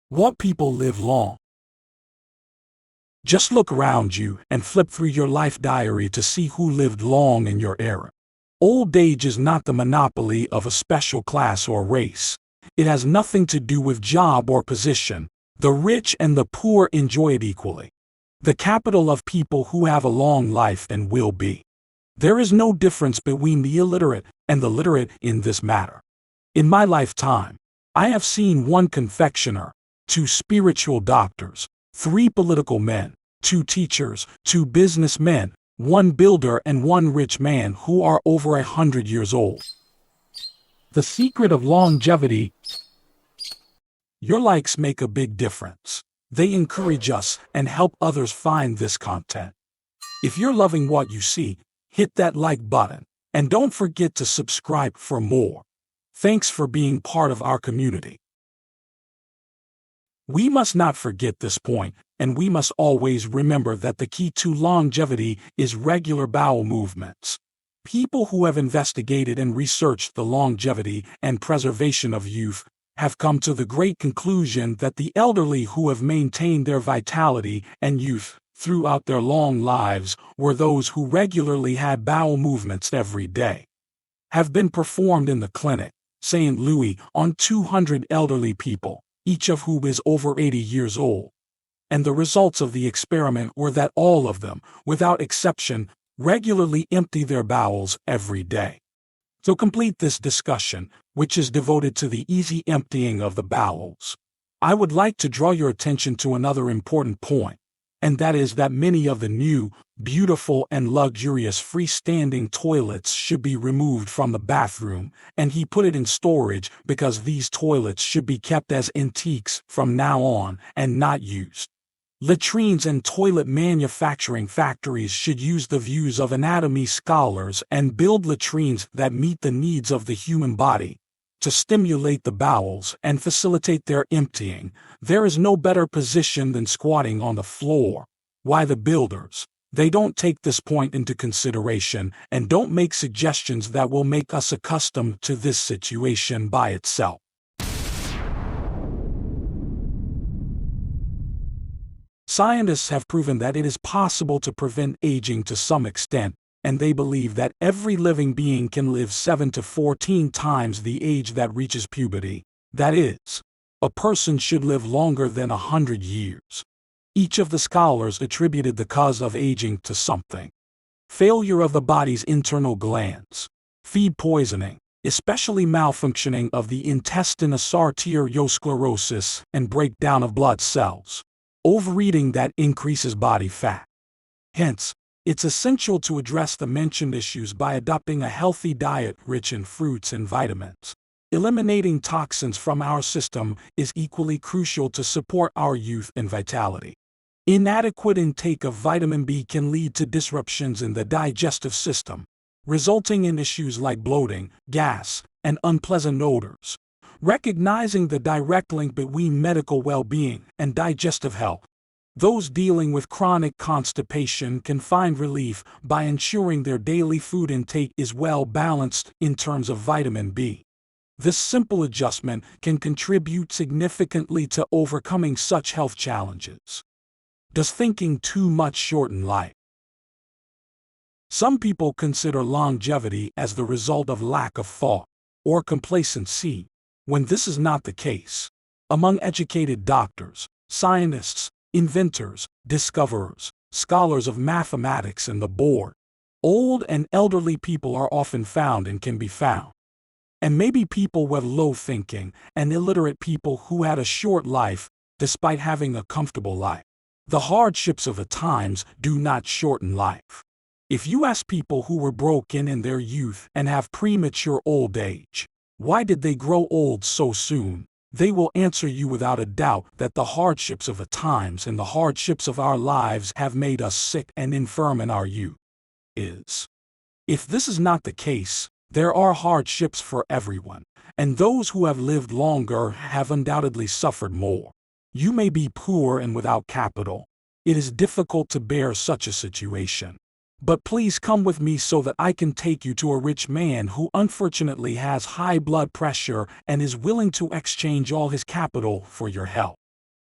What people live long? Just look around you and flip through your life diary to see who lived long in your era. Old age is not the monopoly of a special class or race. It has nothing to do with job or position. The rich and the poor enjoy it equally. The capital of people who have a long life and will be. There is no difference between the illiterate and the literate in this matter. In my lifetime, I have seen one confectioner, two spiritual doctors, three political men, two teachers, two businessmen, one builder and one rich man who are over 100 years old. The secret of longevity. Your likes make a big difference. They encourage us and help others find this content. If you're loving what you see, hit that like button and don't forget to subscribe for more. Thanks for being part of our community. We must not forget this point, and we must always remember that the key to longevity is regular bowel movements. People who have investigated and researched the longevity and preservation of youth have come to the great conclusion that the elderly who have maintained their vitality and youth throughout their long lives were those who regularly had bowel movements every day. Have been performed in the clinic, St. Louis, on 200 elderly people, each of whom is over 80 years old. And the results of the experiment were that all of them, without exception, regularly empty their bowels every day. To complete this discussion, which is devoted to the easy emptying of the bowels, I would like to draw your attention to another important point, and that is that many of the new, beautiful and luxurious freestanding toilets should be removed from the bathroom, and he put it in storage because these toilets should be kept as antiques from now on and not used. Latrines and toilet manufacturing factories should use the views of anatomy scholars and build latrines that meet the needs of the human body. To stimulate the bowels and facilitate their emptying, there is no better position than squatting on the floor. Why the builders? They don't take this point into consideration and don't make suggestions that will make us accustomed to this situation by itself. Scientists have proven that it is possible to prevent aging to some extent, and they believe that every living being can live 7 to 14 times the age that reaches puberty. That is, a person should live longer than 100 years. Each of the scholars attributed the cause of aging to something. Failure of the body's internal glands, feed poisoning, especially malfunctioning of the intestinous arteriosclerosis and breakdown of blood cells, overeating that increases body fat. Hence, it's essential to address the mentioned issues by adopting a healthy diet rich in fruits and vitamins. Eliminating toxins from our system is equally crucial to support our youth and vitality. Inadequate intake of vitamin B can lead to disruptions in the digestive system, resulting in issues like bloating, gas, and unpleasant odors. Recognizing the direct link between medical well-being and digestive health, those dealing with chronic constipation can find relief by ensuring their daily food intake is well balanced in terms of vitamin B. This simple adjustment can contribute significantly to overcoming such health challenges. Does thinking too much shorten life? Some people consider longevity as the result of lack of thought or complacency, when this is not the case. Among educated doctors, scientists, inventors, discoverers, scholars of mathematics and the board, old and elderly people are often found and can be found. And maybe people with low thinking and illiterate people who had a short life despite having a comfortable life. The hardships of the times do not shorten life. If you ask people who were broken in their youth and have premature old age, why did they grow old so soon? They will answer you without a doubt that the hardships of the times and the hardships of our lives have made us sick and infirm in our youth. If this is not the case, there are hardships for everyone, and those who have lived longer have undoubtedly suffered more. You may be poor and without capital. It is difficult to bear such a situation. But please come with me so that I can take you to a rich man who unfortunately has high blood pressure and is willing to exchange all his capital for your health.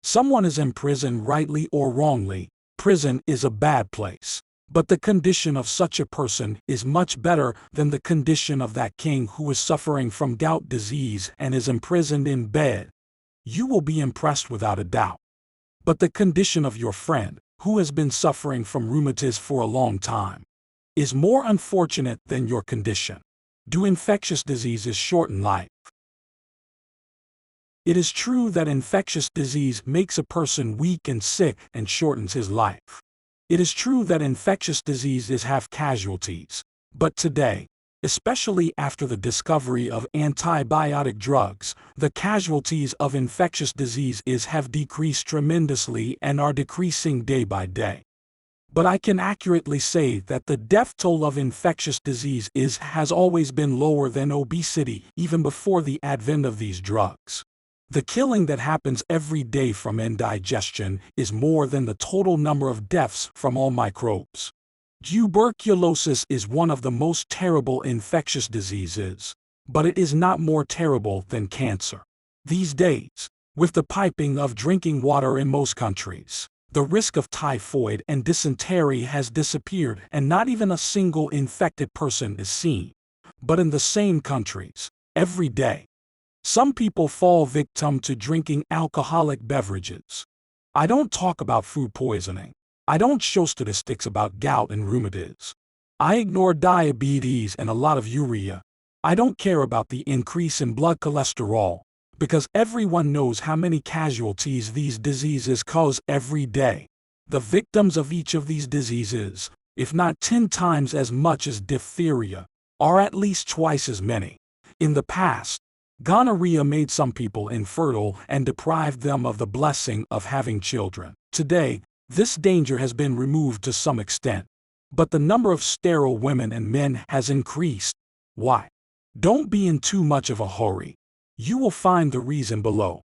Someone is imprisoned rightly or wrongly. Prison is a bad place. But the condition of such a person is much better than the condition of that king who is suffering from gout disease and is imprisoned in bed. You will be impressed without a doubt. But the condition of your friend, who has been suffering from rheumatism for a long time, is more unfortunate than your condition. Do infectious diseases shorten life? It is true that infectious disease makes a person weak and sick and shortens his life. It is true that infectious diseases have casualties. But today, especially after the discovery of antibiotic drugs, the casualties of infectious diseases have decreased tremendously and are decreasing day by day. But I can accurately say that the death toll of infectious diseases has always been lower than obesity, even before the advent of these drugs. The killing that happens every day from indigestion is more than the total number of deaths from all microbes. Tuberculosis is one of the most terrible infectious diseases, but it is not more terrible than cancer. These days, with the piping of drinking water in most countries, the risk of typhoid and dysentery has disappeared and not even a single infected person is seen. But in the same countries, every day, some people fall victim to drinking alcoholic beverages. I don't talk about food poisoning. I don't show statistics about gout and rheumatism. I ignore diabetes and a lot of urea. I don't care about the increase in blood cholesterol, because everyone knows how many casualties these diseases cause every day. The victims of each of these diseases, if not 10 times as much as diphtheria, are at least twice as many. In the past, gonorrhea made some people infertile and deprived them of the blessing of having children. Today, this danger has been removed to some extent, but the number of sterile women and men has increased. Why? Don't be in too much of a hurry. You will find the reason below.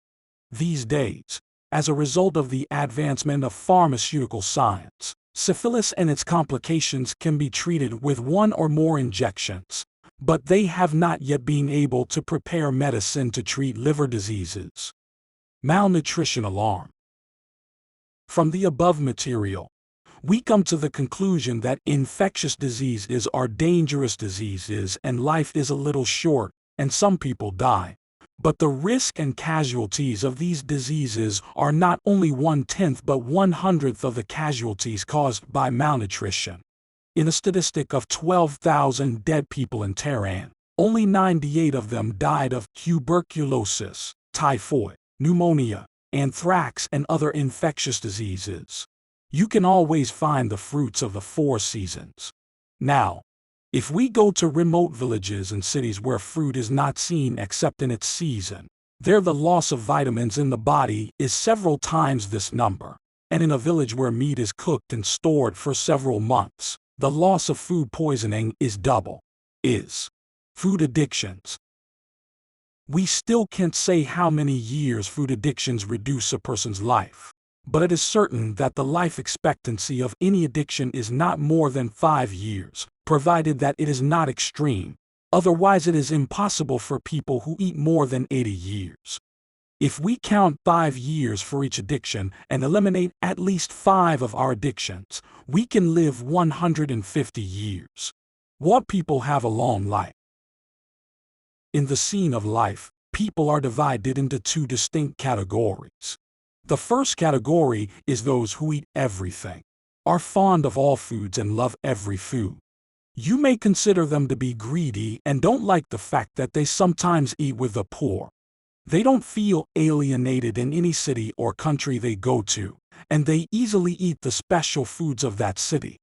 These days, as a result of the advancement of pharmaceutical science, syphilis and its complications can be treated with 1 or more injections. But they have not yet been able to prepare medicine to treat liver diseases. Malnutrition alarm. From the above material, we come to the conclusion that infectious diseases are dangerous diseases and life is a little short, and some people die. But the risk and casualties of these diseases are not only 1/10 but 1/100th of the casualties caused by malnutrition. In a statistic of 12,000 dead people in Tehran, only 98 of them died of tuberculosis, typhoid, pneumonia, anthrax, and other infectious diseases. You can always find the fruits of the 4 seasons. Now, if we go to remote villages and cities where fruit is not seen except in its season, there the loss of vitamins in the body is several times this number. And in a village where meat is cooked and stored for several months, the loss of food poisoning is double. Food addictions. We still can't say how many years food addictions reduce a person's life, but it is certain that the life expectancy of any addiction is not more than 5 years, provided that it is not extreme. Otherwise, it is impossible for people who eat more than 80 years. If we count 5 years for each addiction and eliminate at least 5 of our addictions, we can live 150 years. What people have a long life? In the scene of life, people are divided into 2 distinct categories. The first category is those who eat everything, are fond of all foods and love every food. You may consider them to be greedy and don't like the fact that they sometimes eat with the poor. They don't feel alienated in any city or country they go to, and they easily eat the special foods of that city.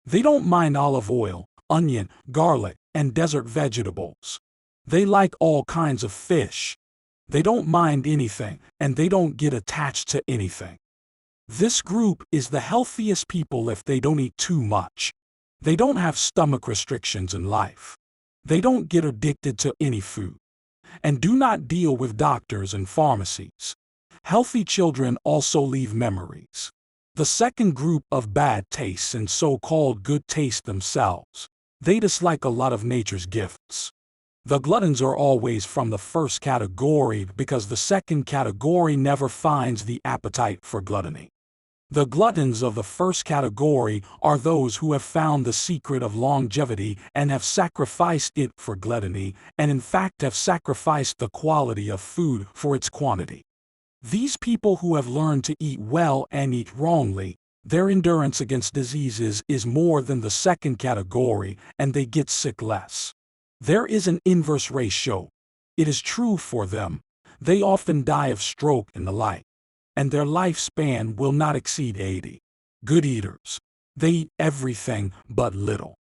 They don't mind olive oil, onion, garlic, and desert vegetables. They like all kinds of fish. They don't mind anything, and they don't get attached to anything. This group is the healthiest people if they don't eat too much. They don't have stomach restrictions in life. They don't get addicted to any food, and do not deal with doctors and pharmacies. Healthy children also leave memories. The second group of bad tastes and so-called good taste themselves. They dislike a lot of nature's gifts. The gluttons are always from the first category because the second category never finds the appetite for gluttony. The gluttons of the first category are those who have found the secret of longevity and have sacrificed it for gluttony, and in fact have sacrificed the quality of food for its quantity. These people who have learned to eat well and eat wrongly, their endurance against diseases is more than the second category, and they get sick less. There is an inverse ratio. It is true for them. They often die of stroke and the like, and their lifespan will not exceed 80. Good eaters. They eat everything but little.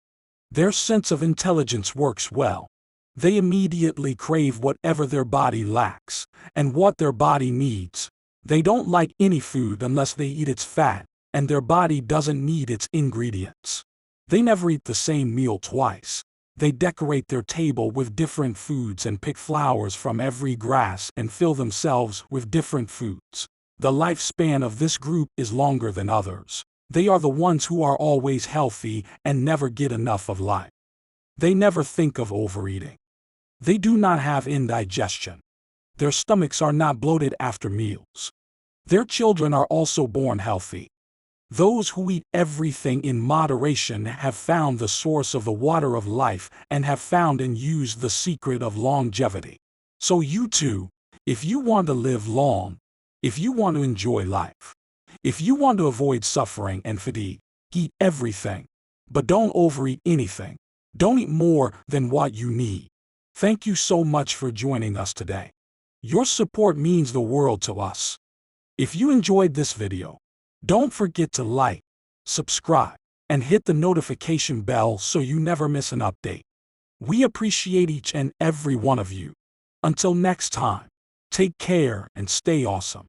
Their sense of intelligence works well. They immediately crave whatever their body lacks, and what their body needs. They don't like any food unless they eat its fat, and their body doesn't need its ingredients. They never eat the same meal twice. They decorate their table with different foods and pick flowers from every grass and fill themselves with different foods. The lifespan of this group is longer than others. They are the ones who are always healthy and never get enough of life. They never think of overeating. They do not have indigestion. Their stomachs are not bloated after meals. Their children are also born healthy. Those who eat everything in moderation have found the source of the water of life and have found and used the secret of longevity. So you too, if you want to live long, if you want to enjoy life, if you want to avoid suffering and fatigue, eat everything. But don't overeat anything. Don't eat more than what you need. Thank you so much for joining us today. Your support means the world to us. If you enjoyed this video, don't forget to like, subscribe, and hit the notification bell so you never miss an update. We appreciate each and every one of you. Until next time, take care and stay awesome.